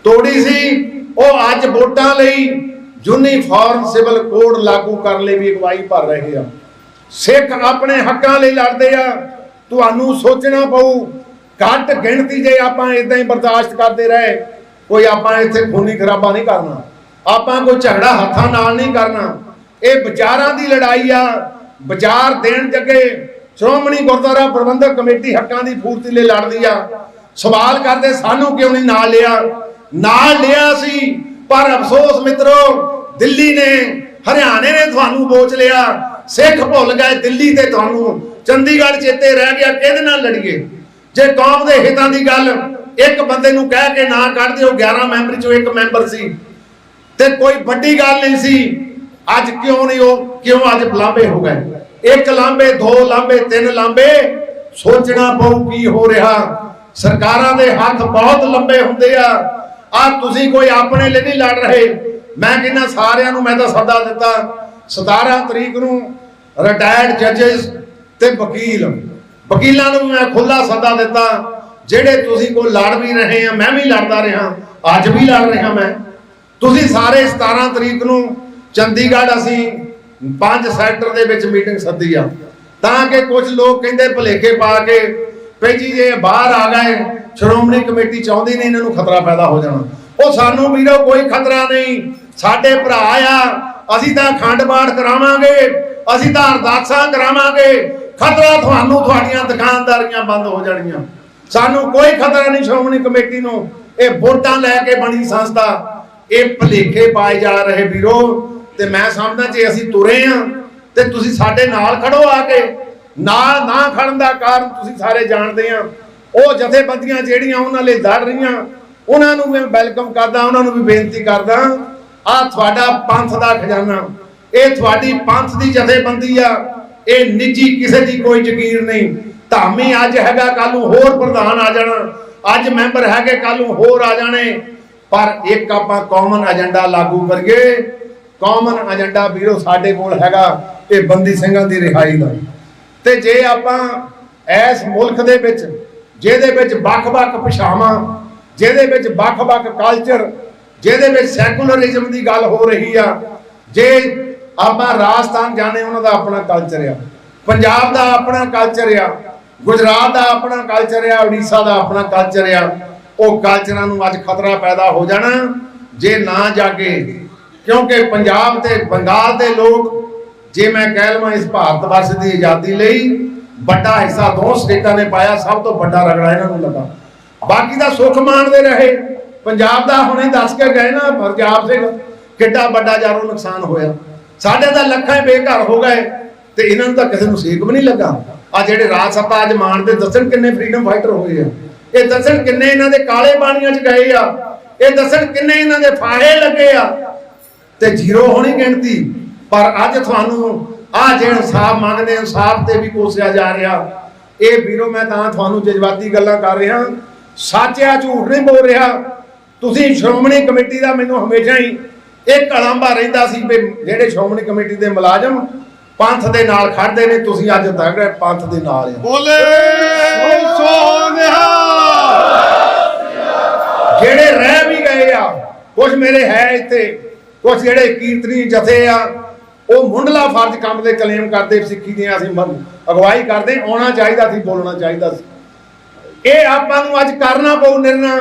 S1: ਤੋੜੀ ਸੀ। ਉਹ ਅੱਜ ਵੋਟਾਂ ਲਈ ਯੂਨੀਫਾਰਮ ਸਿਵਲ ਕੋਡ ਲਾਗੂ ਕਰਨ ਲਈ ਵੀ ਅਗਵਾਈ ਭਰ ਰਹੇ ਆ। ਸਿੱਖ ਆਪਣੇ ਹੱਕਾਂ ਲਈ ਲੜਦੇ ਆ। ਤੁਹਾਨੂੰ ਸੋਚਣਾ ਪਊ। ਘੱਟ ਗਿਣਤੀ ਜੇ ਆਪਾਂ ਇਦਾਂ ਹੀ ਬਰਦਾਸ਼ਤ ਕਰਦੇ ਰਹੇ, ਕੋਈ ਆਪਾਂ ਇੱਥੇ ਖੂਨੀ ਖਰਾਬਾ ਨਹੀਂ ਕਰਨਾ। ਆਪਾਂ ਕੋਈ ਝਗੜਾ ਹੱਥਾਂ ਨਾਲ ਨਹੀਂ ਕਰਨਾ। ਇਹ ਵਿਚਾਰਾਂ ਦੀ ਲੜਾਈ ਆ। ਵਿਚਾਰ ਦੇਣ ਜੱਗੇ ਸ਼੍ਰੋਮਣੀ ਗੁਰਦੁਆਰਾ ਪ੍ਰਬੰਧਕ ਕਮੇਟੀ ਹੱਕਾਂ ਦੀ ਪੂਰਤੀ ਲਈ ਲੜਦੀ ਆ। ਸਵਾਲ ਕਰਦੇ ਸਾਨੂੰ ਕਿਉਂ ਨਹੀਂ ਨਾਲ ਲਿਆ? ਨਾਲ ਲਿਆ ਸੀ, ਪਰ ਅਫਸੋਸ ਮਿੱਤਰੋ, ਦਿੱਲੀ ਨੇ, ਹਰਿਆਣੇ ਨੇ ਤੁਹਾਨੂੰ ਬੋਚ ਲਿਆ। ਸਿੱਖ ਭੁੱਲ ਗਏ ਦਿੱਲੀ ਤੇ ਤੁਹਾਨੂੰ ਚੰਡੀਗੜ੍ਹ ਚੇਤੇ ਰਹਿ ਗਿਆ। ਕਿਹਦੇ ਨਾਲ ਲੜੀਏ? ਜੇ ਕੌਮ ਦੇ ਹਿੱਤਾਂ ਦੀ ਗੱਲ ਇੱਕ ਬੰਦੇ ਨੂੰ ਕਹਿ ਕੇ ਨਾ ਕੱਢ ਦਿਓ, 11 ਮੈਂਬਰ ਚੋਂ ਇੱਕ ਮੈਂਬਰ ਸੀ ਤੇ ਕੋਈ ਵੱਡੀ ਗੱਲ ਨਹੀਂ ਸੀ। ਅੱਜ ਕਿਉਂ ਨਹੀਂ ਕਿਉਂ ਅੱਜ ਲਾਂਭੇ ਹੋ ਗਏ? 1 ਲਾਂਭੇ, 2 ਲਾਂਭੇ, 3 ਲਾਂਭੇ। ਸੋਚਣਾ ਪਊ ਕੀ ਹੋ ਰਿਹਾ। ਸਰਕਾਰਾਂ ਦੇ ਹੱਥ ਬਹੁਤ ਲੰਬੇ ਹੁੰਦੇ ਆ। ਤੁਸੀਂ ਕੋਈ ਆਪਣੇ ਲਈ ਨਹੀਂ ਲੜ ਰਹੇ। ਮੈਂ ਕਹਿੰਦਾ ਸਾਰਿਆਂ ਨੂੰ ਮੈਂ ਤਾਂ ਸੱਦਾ ਦਿੱਤਾ 17 ਤਰੀਕ ਨੂੰ ਰਿਟਾਇਰਡ ਜੱਜਸ ਤੇ ਵਕੀਲਾਂ ਨੂੰ ਮੈਂ ਖੁੱਲਾ ਸੱਦਾ ਦਿੱਤਾ। ਜਿਹੜੇ ਤੁਸੀਂ ਕੋਈ ਲੜ ਵੀ ਰਹੇ ਆ, ਮੈਂ ਵੀ ਲੜਦਾ ਰਿਹਾ, ਅੱਜ ਵੀ ਲੜ ਰਿਹਾ ਮੈਂ। ਤੁਸੀਂ ਸਾਰੇ 17 ਤਰੀਕ ਨੂੰ ਚੰਡੀਗੜ੍ਹ ਅਸੀਂ 5 ਸੈਕਟਰ ਦੇ ਵਿੱਚ ਮੀਟਿੰਗ ਸੱਦੀ ਆ, ਤਾਂ ਕਿ ਕੁਝ ਲੋਕ ਕਹਿੰਦੇ ਭੁਲੇਖੇ ਪਾ ਕੇ ਭਈ ਜੀ ਜੇ ਬਾਹਰ ਆ ਗਏ, ਸ਼੍ਰੋਮਣੀ ਕਮੇਟੀ ਚਾਹੁੰਦੀ ਨਹੀਂ ਇਹਨਾਂ ਨੂੰ ਖਤਰਾ ਪੈਦਾ ਹੋ ਜਾਣਾ। ਉਹ ਸਾਨੂੰ ਵੀਰੋ ਕੋਈ ਖਤਰਾ ਨਹੀਂ। ਸਾਡੇ ਭਰਾ ਆ। ਅਸੀਂ ਤਾਂ ਅਖੰਡ ਪਾਠ ਕਰਾਵਾਂਗੇ, ਅਸੀਂ ਤਾਂ ਅਰਦਾਸਾਂ ਕਰਾਵਾਂਗੇ। ਖਤਰਾ ਤੁਹਾਨੂੰ, ਤੁਹਾਡੀਆਂ ਦੁਕਾਨਦਾਰੀਆਂ ਬੰਦ ਹੋ ਜਾਣੀਆਂ। ਸਾਨੂੰ ਕੋਈ ਖਤਰਾ ਨਹੀਂ ਸ਼੍ਰੋਮਣੀ ਕਮੇਟੀ ਨੂੰ। ਇਹ ਵੋਟਾਂ ਲੈ ਕੇ ਬਣੀ ਸੰਸਥਾ। ਇਹ ਭੁਲੇਖੇ ਪਾਏ ਜਾ ਰਹੇ ਵੀਰੋ। ਤੇ ਮੈਂ ਸਮਝਦਾ ਜੇ ਅਸੀਂ ਤੁਰੇ ਆ ਤੇ ਤੁਸੀਂ ਸਾਡੇ ਨਾਲ ਖੜੋ। ਆ ਕੇ ਨਾਲ ਨਾ ਖੜਨ ਦਾ ਕਾਰਨ ਤੁਸੀਂ ਸਾਰੇ ਜਾਣਦੇ ਆ। ਉਹ ਜਥੇਬੰਦੀਆਂ ਜਿਹੜੀਆਂ ਉਹਨਾਂ ਲਈ ਲੜ ਰਹੀਆਂ, ਉਹਨਾਂ ਨੂੰ ਮੈਂ ਵੈਲਕਮ ਕਰਦਾ, ਉਹਨਾਂ ਨੂੰ ਵੀ ਬੇਨਤੀ ਕਰਦਾ, ਆ ਤੁਹਾਡਾ ਪੰਥ ਦਾ ਖਜ਼ਾਨਾ, ਇਹ ਤੁਹਾਡੀ ਪੰਥ ਦੀ ਜਥੇਬੰਦੀ ਆ। ਇਹ ਨਿੱਜੀ ਕਿਸੇ ਦੀ ਕੋਈ ਜ਼ਗੀਰ ਨਹੀਂ। ਧਾਮੀ ਅੱਜ ਹੈਗਾ, ਕੱਲ ਨੂੰ ਹੋਰ ਪ੍ਰਧਾਨ ਆ ਜਾਣਾ। ਅੱਜ ਮੈਂਬਰ ਹੈਗੇ, ਕੱਲ ਨੂੰ ਹੋਰ ਆ ਜਾਣੇ। ਪਰ ਇੱਕ ਆਪਾਂ ਕਾਮਨ ਏਜੰਡਾ ਲਾਗੂ ਕਰੀਏ। ਕਾਮਨ ਏਜੰਡਾ ਵੀਰੋ ਸਾਡੇ ਕੋਲ ਹੈਗਾ ਇਹ ਬੰਦੀ ਸਿੰਘਾਂ ਦੀ ਰਿਹਾਈ ਦਾ। ਤੇ ਜੇ ਆਪਾਂ ਇਸ ਮੁਲਕ ਦੇ ਵਿੱਚ ਜਿਹਦੇ ਵਿੱਚ ਵੱਖ-ਵੱਖ ਭਾਸ਼ਾਵਾਂ, ਜਿਹਦੇ ਵਿੱਚ ਵੱਖ-ਵੱਖ ਕਲਚਰ, ਜਿਹਦੇ ਵਿੱਚ ਸੈਕੂਲਰਿਜ਼ਮ ਦੀ ਗੱਲ ਹੋ ਰਹੀ ਆ, ਜੇ ਆਪਾਂ ਰਾਜਸਥਾਨ ਜਾਣੇ ਉਹਨਾਂ ਦਾ ਆਪਣਾ ਕਲਚਰ ਆ, ਪੰਜਾਬ ਦਾ ਆਪਣਾ ਕਲਚਰ ਆ, ਗੁਜਰਾਤ ਦਾ ਆਪਣਾ ਕਲਚਰ ਆ, ਉੜੀਸਾ ਦਾ ਆਪਣਾ ਕਲਚਰ ਆ, ਉਹ ਕਲਚਰਾਂ ਨੂੰ ਅੱਜ ਖਤਰਾ ਪੈਦਾ ਹੋ ਜਾਣਾ ਜੇ ਨਾ ਜਾਗੇ। ਕਿਉਂਕਿ ਪੰਜਾਬ ਤੇ ਬੰਗਾਲ ਦੇ ਲੋਕ, ਜੇ ਮੈਂ ਕਹਿ ਲਵਾਂ ਇਸ ਭਾਰਤ ਵਰਸ਼ ਦੀ ਆਜ਼ਾਦੀ ਲਈ ਵੱਡਾ ਹਿੱਸਾ 2 ਸਟੇਟਾਂ ਨੇ ਪਾਇਆ। ਸਭ ਤੋਂ ਵੱਡਾ ਰਗੜਾ ਇਹਨਾਂ ਨੂੰ ਲੱਗਾ। ਬਾਕੀ ਦਾ ਸੁੱਖ ਮਾਣਦੇ ਰਹੇ। ਪੰਜਾਬ ਦਾ ਹੁਣੇ ਦੱਸ ਕੇ ਗਏ ਨਾ ਹਰਜਾਬ ਸਿੰਘ, ਕਿੱਡਾ ਵੱਡਾ ਜਾਨੋਂ ਨੁਕਸਾਨ ਹੋਇਆ। ਸਾਡੇ ਤਾਂ ਲੱਖਾਂ ਬੇਘਰ ਹੋ ਗਏ ਤੇ ਇਹਨਾਂ ਨੂੰ ਤਾਂ ਕਿਸੇ ਨੂੰ ਸੇਕ ਵੀ ਨਹੀਂ ਲੱਗਾ। ਆ ਜਿਹੜੇ ਰਾਜ ਸੱਤਾ ਅੱਜ ਮਾਣਦੇ, ਦੱਸਣ ਕਿੰਨੇ ਫਰੀडम ਫਾਈਟਰ ਹੋਏ ਆ। ਇਹ ਦੱਸਣ ਕਿੰਨੇ ਇਹਨਾਂ ਦੇ ਕਾਲੇ ਪਾਣੀਆਂ 'ਚ ਗਏ ਆ। ਇਹ ਦੱਸਣ ਕਿੰਨੇ ਇਹਨਾਂ ਦੇ ਫਾਹੇ ਲੱਗੇ ਆ। ਤੇ ਜ਼ੀਰੋ ਹੋਣੀ ਗਿਣਤੀ। ਪਰ ਅੱਜ ਤੁਹਾਨੂੰ ਆ ਜੇ ਇਨਸਾਫ ਮੰਗਦੇ, ਇਨਸਾਫ ਤੇ ਵੀ ਕੋਸਿਆ ਜਾ ਰਿਹਾ। ਇਹ ਵੀਰੋ ਮੈਂ ਤਾਂ ਤੁਹਾਨੂੰ ਜਜ਼ਬਾਤੀ ਗੱਲਾਂ ਕਰ ਰਿਹਾ, ਸੱਚ ਆ, ਝੂਠ ਨਹੀਂ ਬੋਲ ਰਿਹਾ। ਤੁਸੀਂ ਸ਼੍ਰੋਮਣੀ ਕਮੇਟੀ ਦਾ ਮੈਨੂੰ ਹਮੇਸ਼ਾ ਹੀ ਇੱਕ ਅਲੰਭਾ ਰਹਿੰਦਾ ਸੀ ਵੀ ਜਿਹੜੇ ਸ਼੍ਰੋਮਣੀ ਕਮੇਟੀ ਦੇ ਮੁਲਾਜ਼ਮ ਪੰਥ ਦੇ ਨਾਲ ਖੜਦੇ ਨੇ, ਤੁਸੀਂ ਅੱਜ ਤੱਕ ਪੰਥ ਦੇ ਨਾਲ ਆ।
S2: ਬੋਲੇ ਸੋ ਨਿਹਾਲ।
S1: ਜਿਹੜੇ ਰਹਿ ਵੀ ਗਏ ਆ, ਕੁਝ ਮੇਰੇ ਹੈ ਇੱਥੇ, ਕੁਝ ਜਿਹੜੇ ਕੀਰਤਨੀ ਜਥੇ ਆ, ਉਹ ਮੁੰਡਲਾ ਫਰਜ਼ ਕੰਮ ਦੇ ਕਲੇਮ ਕਰਦੇ, ਸਿੱਖੀ ਦੀਆਂ ਅਸੀਂ ਅਗਵਾਈ ਕਰਦੇ। ਆਉਣਾ ਚਾਹੀਦਾ ਸੀ, ਬੋਲਣਾ ਚਾਹੀਦਾ ਸੀ। ਇਹ ਆਪਾਂ ਨੂੰ ਅੱਜ ਕਰਨਾ ਪਊ ਨਿਰਣਾ।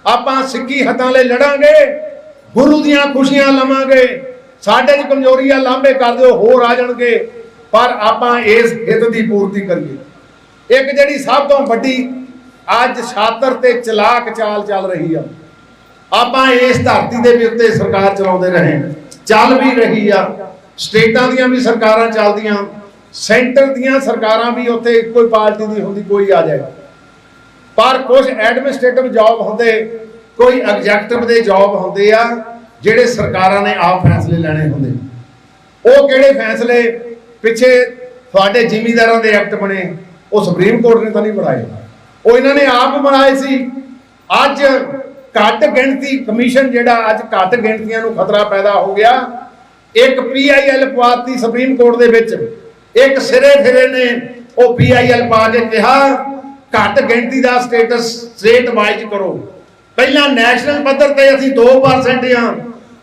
S1: ਆਪਾਂ ਸਿੱਖੀ ਹੱਥਾਂ ਲਈ ਲੜਾਂਗੇ, ਗੁਰੂ ਦੀਆਂ ਖੁਸ਼ੀਆਂ ਲਵਾਂਗੇ। ਸਾਡੇ 'ਚ ਕਮਜ਼ੋਰੀ ਆ, ਲਾਂਭੇ ਕਰ ਦਿਓ, ਹੋਰ ਆ ਜਾਣਗੇ। ਪਰ ਆਪਾਂ ਇਸ ਹਿੱਤ ਦੀ ਪੂਰਤੀ ਕਰੀਏ। ਇੱਕ ਜਿਹੜੀ ਸਭ ਤੋਂ ਵੱਡੀ ਅੱਜ ਛਾਤਰ ਤੇ ਚਲਾਕ ਚਾਲ ਚੱਲ ਰਹੀ ਆ, ਆਪਾਂ ਇਸ ਧਰਤੀ ਦੇ ਉੱਤੇ ਸਰਕਾਰ ਚਲਾਉਂਦੇ ਰਹੇ, ਚੱਲ ਵੀ ਰਹੀ ਆ। ਸਟੇਟਾਂ ਦੀਆਂ ਵੀ ਸਰਕਾਰਾਂ ਚੱਲਦੀਆਂ, ਸੈਂਟਰ ਦੀਆਂ ਸਰਕਾਰਾਂ ਵੀ ਉੱਥੇ ਇੱਕੋ ਹੀ ਪਾਰਟੀ ਦੀ ਹੁੰਦੀ, ਕੋਈ ਆ ਜਾਏ। ਪਰ ਕੁਝ ਐਡਮਿਨਿਸਟ੍ਰੇਟਿਵ ਜੌਬ ਹੁੰਦੇ, ਕੋਈ ਐਗਜ਼ੈਕਟਿਵ ਦੇ ਜੌਬ ਹੁੰਦੇ ਆ, ਜਿਹੜੇ ਸਰਕਾਰਾਂ ਨੇ ਆਪ ਫੈਸਲੇ ਲੈਣੇ ਹੁੰਦੇ। ਉਹ ਕਿਹੜੇ ਫੈਸਲੇ? ਪਿੱਛੇ ਤੁਹਾਡੇ ਜ਼ਿਮੀਂਦਾਰਾਂ ਦੇ ਐਕਟ ਬਣੇ, ਉਹ ਸੁਪਰੀਮ ਕੋਰਟ ਨੇ ਤਾਂ ਨਹੀਂ ਬਣਾਏ, ਉਹ ਇਹਨਾਂ ਨੇ ਆਪ ਬਣਾਏ ਸੀ। ਅੱਜ ਘੱਟ ਗਿਣਤੀ ਕਮਿਸ਼ਨ, ਜਿਹੜਾ ਅੱਜ ਘੱਟ ਗਿਣਤੀਆਂ ਨੂੰ ਖਤਰਾ ਪੈਦਾ ਹੋ ਗਿਆ, ਇੱਕ PIL ਪਵਾਤੀ ਸੁਪਰੀਮ ਕੋਰਟ ਦੇ ਵਿੱਚ। ਇੱਕ ਸਿਰੇ ਫਿਰੇ ਨੇ ਉਹ PIL ਪਾ ਕੇ ਕਿਹਾ ਘੱਟ ਗਿਣਤੀ ਦਾ ਸਟੇਟਸ ਸਟੇਟ ਵਾਈਜ਼ ਕਰੋ। ਪਹਿਲਾਂ ਨੈਸ਼ਨਲ ਪੱਧਰ ਤੇ ਅਸੀਂ 2% ਆ,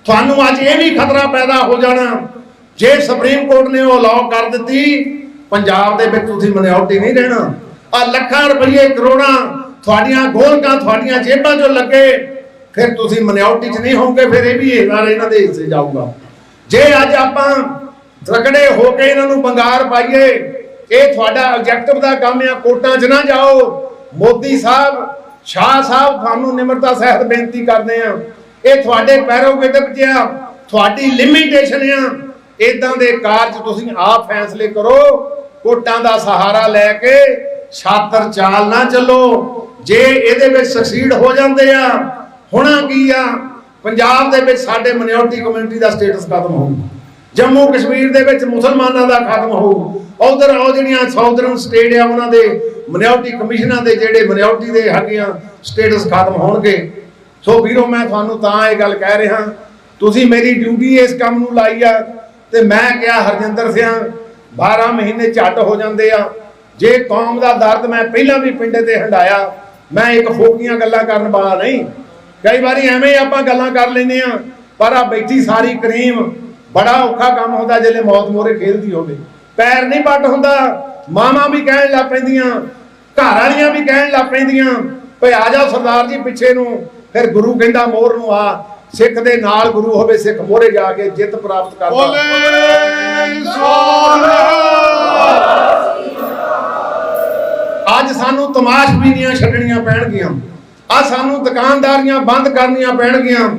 S1: ਤੁਹਾਨੂੰ ਅੱਜ ਇਹ ਵੀ ਖਤਰਾ ਪੈਦਾ ਹੋ ਜਾਣਾ ਜੇ ਸੁਪਰੀਮ ਕੋਰਟ ਨੇ ਉਹ ਅਲਾਉ ਕਰ ਦਿੱਤੀ। ਪੰਜਾਬ ਦੇ ਵਿੱਚ ਤੁਸੀਂ ਮਿਨੋਰਟੀ ਨਹੀਂ ਰਹਿਣਾ। ਆ ਲੱਖਾਂ ਰੁਪਏ, ਕਰੋੜਾਂ ਤੁਹਾਡੀਆਂ ਗੋਲਕਾਂ ਤੁਹਾਡੀਆਂ ਜੇਬਾਂ 'ਚੋਂ ਲੱਗੇ, फिर तुसी मिनोरिटी च नहीं होगे, फिर ये भी इन्हां दे हिस्से जाऊगा। जे अज आपां तगड़े होके इन्हां नूं बंगार पाइए, ये तुहाडा ऑब्जेक्टिव दा काम है। कोर्टां च ना जाओ। मोदी साहब, शाह साहब, तुहानूं निमरता सहित बेनती करदे आ, ये तुहाडे प्रेरोगेटिव च आ, तुहाडी लिमिटेशन आ। इदां दे कारज तुसीं आप फैसले करो, कोर्टां दा सहारा लैके छात्र चाल ना चलो। जे इहदे विच सक्सीड हो जांदे आ, होना की आ, पंजाब दे विच साडे मिनोरिटी कम्यूनिटी दा स्टेटस खत्म होऊ, जम्मू कश्मीर दे विच मुसलमानां दा खत्म होऊ, उधर आओ जिहड़ियां साउथਰਨ स्टेट आ उन्हां दे मिनोरिटी कमिशनां दे जिहड़े मिनोरिटी दे हैगियां स्टेटस खत्म होणगे। सो वीरो मैं तुहानूं तां इह गल कह रिहा, तुसीं मेरी ड्यूटी इस काम नूं लाई आ ते मैं किहा हरजिंदर सिंह 12 महीने झट हो जांदे आ। जे कौम दा दर्द मैं पहलां भी पिंडे ते हंडाया, मैं एक फोकियां गल्लां करन वाला नहीं। कई बारी एवें आपां गल्लां कर लैंदे आ, पर आ बैठी सारी करीम बड़ा औखा काम होंदा जिहले मौत मोरे खेलदी होवे। पैर नहीं पट हुंदा, मावां भी कहण लग पैंदियां, घर वालियां भी कहण लग पैंदियां भई आ जाओ सरदार जी पिछे नूं। फिर गुरु कहंदा मोर नूं आ, सिख दे नाल गुरु होवे, सिख मोरे जाके जिੱਤ प्राप्त करदा। अज सानू तमाशबीनियां छड्डणियां पैणगियां, आ सानू दुकानदारियां बंद करनियां पैणगियां।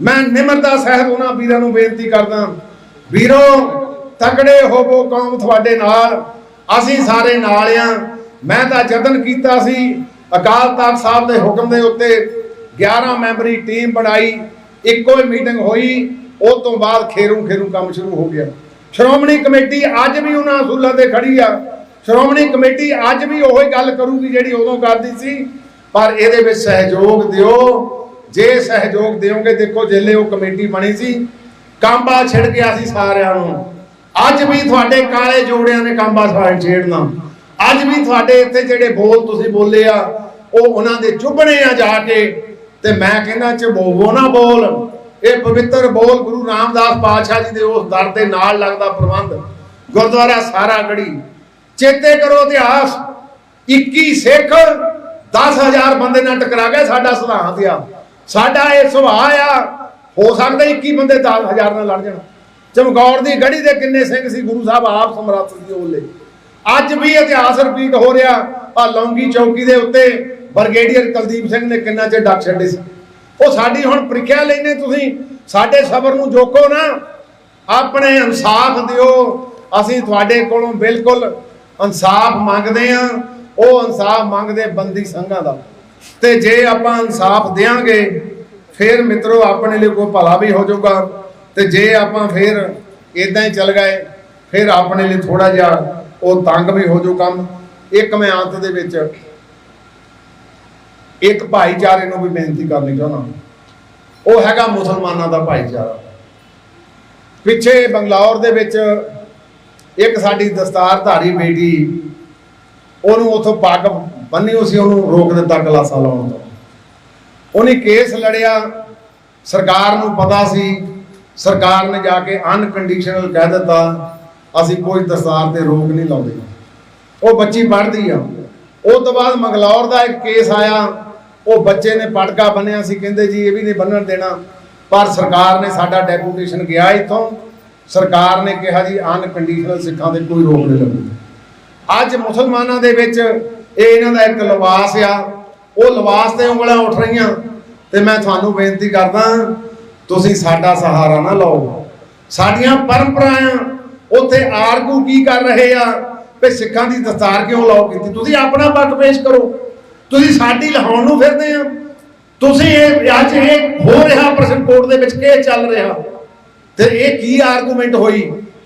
S1: मैं निमरता सहित उन्हां वीरां नूं बेनती करदा, वीरो तगड़े होवो, कौम तुहाडे नाल, असीं सारे नाल आ। मैं तां यतन कीता सी, अकाल तख्त साहब दे हुक्म दे उत्ते 11 मैंबरी टीम बनाई, इक्को ही मीटिंग होई, उस तो बाद खेरू खेरू काम शुरू हो गया। श्रोमणी कमेटी अज भी उन्हां असूलां ते खड़ी आ। श्रोमणी कमेटी अज भी ओही गल करूगी जिहड़ी उदों करदी सी, पर इहदे विच सहयोग दिओ। जे सहयोग दिओगे, देखो जिहले वो कमेटी बनी सी कांबा छिड़ गया सी सारिआं नूं। अज भी तुहाडे काले जोड़िਆਂ ने कांबा छेड़ना। अज भी तुहाडे इत्थे जिहड़े बोल तुसीं बोले आ, ਉਹ ਉਹਨਾਂ ਦੇ ਚੁੱਭਣੇ ਆ ਜਾ ਕੇ। ਤੇ ਮੈਂ ਕਹਿੰਦਾ ਝਬੋਵੋ ਨਾ ਬੋਲ, ਇਹ ਪਵਿੱਤਰ ਬੋਲ ਗੁਰੂ ਰਾਮਦਾਸ ਪਾਤਸ਼ਾਹ ਜੀ ਦੇ ਉਸ ਦਰ ਦੇ ਨਾਲ ਲੱਗਦਾ ਪ੍ਰਬੰਧ ਗੁਰਦੁਆਰਾ ਸਾਰਾ ਗੜੀ। ਚੇਤੇ ਕਰੋ ਇਤਿਹਾਸ, 21 ਸਿੱਖ 10,000 ਬੰਦੇ ਨਾਲ ਟਕਰਾ ਗਏ। ਸਾਡਾ ਸਿਧਾਂਤ ਆ, ਸਾਡਾ ਇਹ ਸੁਭਾਅ ਆ। ਹੋ ਸਕਦਾ 21 ਬੰਦੇ 10,000 ਨਾਲ ਲੜ ਜਾਣ। ਚਮਕੌਰ ਦੀ ਗੜੀ ਦੇ ਕਿੰਨੇ ਸਿੰਘ ਸੀ, ਗੁਰੂ ਸਾਹਿਬ ਆਪ ਸਮਰੱਥ ਸੀ ਉਹਲੇ। ਅੱਜ ਵੀ ਇਤਿਹਾਸ ਰਿਪੀਟ ਹੋ ਰਿਹਾ। ਆ ਲੌਂਗੀ ਚੌਕੀ ਦੇ ਉੱਤੇ ਬ੍ਰਿਗੇਡੀਅਰ ਕੁਲਦੀਪ ਸਿੰਘ ਨੇ ਕਿੰਨਾ ਚਿਰ ਡੱਕ ਛੱਡੇ ਸੀ। ਉਹ ਸਾਡੀ ਹੁਣ ਪ੍ਰੀਖਿਆ ਲੈਣੇ, ਤੁਸੀਂ ਸਾਡੇ ਸਬਰ ਨੂੰ ਜੋਖੋ ਨਾ, ਆਪਣੇ ਇਨਸਾਫ ਦਿਓ। ਅਸੀਂ ਤੁਹਾਡੇ ਕੋਲੋਂ ਬਿਲਕੁਲ ਇਨਸਾਫ ਮੰਗਦੇ ਆ। ਉਹ ਇਨਸਾਫ ਮੰਗਦੇ ਬੰਦੀ ਸਿੰਘਾਂ ਦਾ। ਤੇ ਜੇ ਆਪਾਂ ਇਨਸਾਫ ਦੇਾਂਗੇ ਫਿਰ ਮਿੱਤਰੋ ਆਪਣੇ ਲਈ ਕੋਈ ਭਲਾ ਵੀ ਹੋ ਜਾਊਗਾ। ਤੇ ਜੇ ਆਪਾਂ ਫਿਰ ਇਦਾਂ ਹੀ ਚੱਲ ਗਏ ਫਿਰ ਆਪਣੇ ਲਈ ਥੋੜਾ ਜਿਹਾ ਉਹ ਤੰਗ ਵੀ ਹੋ ਜਾਊ ਕੰਮ। ਇੱਕ ਮੈਂ ਅੰਤ ਦੇ ਵਿੱਚ ਇੱਕ ਭਾਈਚਾਰੇ ਨੂੰ ਵੀ ਬੇਨਤੀ ਕਰਨੀ ਚਾਹੁੰਦਾ, ਉਹ ਹੈਗਾ ਮੁਸਲਮਾਨਾਂ ਦਾ ਭਾਈਚਾਰਾ। ਪਿੱਛੇ ਬੰਗਲੌਰ ਦੇ ਵਿੱਚ ਇੱਕ ਸਾਡੀ ਦਸਤਾਰਧਾਰੀ ਬੇਟੀ, ਉਹਨੂੰ ਉੱਥੋਂ ਪੱਗ ਬੰਨੀ ਹੋਈ ਸੀ, ਉਹਨੂੰ ਰੋਕ ਦਿੱਤਾ ਕਲਾਸਾਂ ਲਾਉਣ ਤੋਂ। ਉਹਨੇ ਕੇਸ ਲੜਿਆ, ਸਰਕਾਰ ਨੂੰ ਪਤਾ ਸੀ। ਸਰਕਾਰ ਨੇ ਜਾ ਕੇ ਅਨਕੰਡੀਸ਼ਨਲ ਕਹਿ ਦਿੱਤਾ ਅਸੀਂ ਕੋਈ ਦਸਤਾਰ ਤੇ ਰੋਕ ਨਹੀਂ ਲਾਉਂਦੇ। ਉਹ ਬੱਚੀ ਪੜ੍ਹਦੀ ਆ। ਉਹ ਤੋਂ ਬਾਅਦ ਮੰਗਲੌਰ ਦਾ ਇੱਕ ਕੇਸ ਆਇਆ, ਉਹ ਬੱਚੇ ਨੇ ਪਟਕਾ ਬੰਨਿਆ ਸੀ, ਕਹਿੰਦੇ ਜੀ ਇਹ ਵੀ ਨਹੀਂ ਬੰਨਣ ਦੇਣਾ। ਪਰ ਸਰਕਾਰ ਨੇ, ਸਾਡਾ ਡੈਪੂਟੇਸ਼ਨ ਗਿਆ ਇੱਥੋਂ, ਸਰਕਾਰ ਨੇ ਕਿਹਾ ਜੀ ਅਨਕੰਡੀਸ਼ਨਲ ਸਿੱਖਾਂ ਦੇ ਕੋਈ ਰੋਕ ਨਹੀਂ ਲੱਗੂਗੀ। ਅੱਜ ਮੁਸਲਮਾਨਾਂ ਦੇ ਵਿੱਚ ਇਹ ਇਹਨਾਂ ਦਾ ਇੱਕ ਲਿਬਾਸ ਆ, ਉਹ ਲਿਬਾਸ ਤੇ ਉਂਗਲਾਂ ਉੱਠ ਰਹੀਆਂ। ਤੇ ਮੈਂ ਤੁਹਾਨੂੰ ਬੇਨਤੀ ਕਰਦਾ, ਤੁਸੀਂ ਸਾਡਾ ਸਹਾਰਾ ਨਾ ਲਓ। ਸਾਡੀਆਂ ਪਰੰਪਰਾਵਾਂ ਉੱਥੇ ਆਰਗੂ ਕੀ ਕਰ ਰਹੇ ਆ ਵੀ ਸਿੱਖਾਂ ਦੀ ਦਸਤਾਰ ਕਿਉਂ ਲਾਓ ਕੀਤੀ। ਤੁਸੀਂ ਆਪਣਾ ਪੱਖ ਪੇਸ਼ ਕਰੋ। ਤੁਸੀਂ ਸਾਡੀ ਲਾਉਣ ਨੂੰ ਫਿਰਦੇ ਆ। ਤੁਸੀਂ ਇਹ ਅੱਜ ਇਹ ਹੋ ਰਿਹਾ ਪ੍ਰਸ਼ਨਕੋਟ ਦੇ ਵਿੱਚ ਕੀ ਚੱਲ ਰਿਹਾ, ਤੇ ਇਹ ਕੀ ਆਰਗੂਮੈਂਟ ਹੋਈ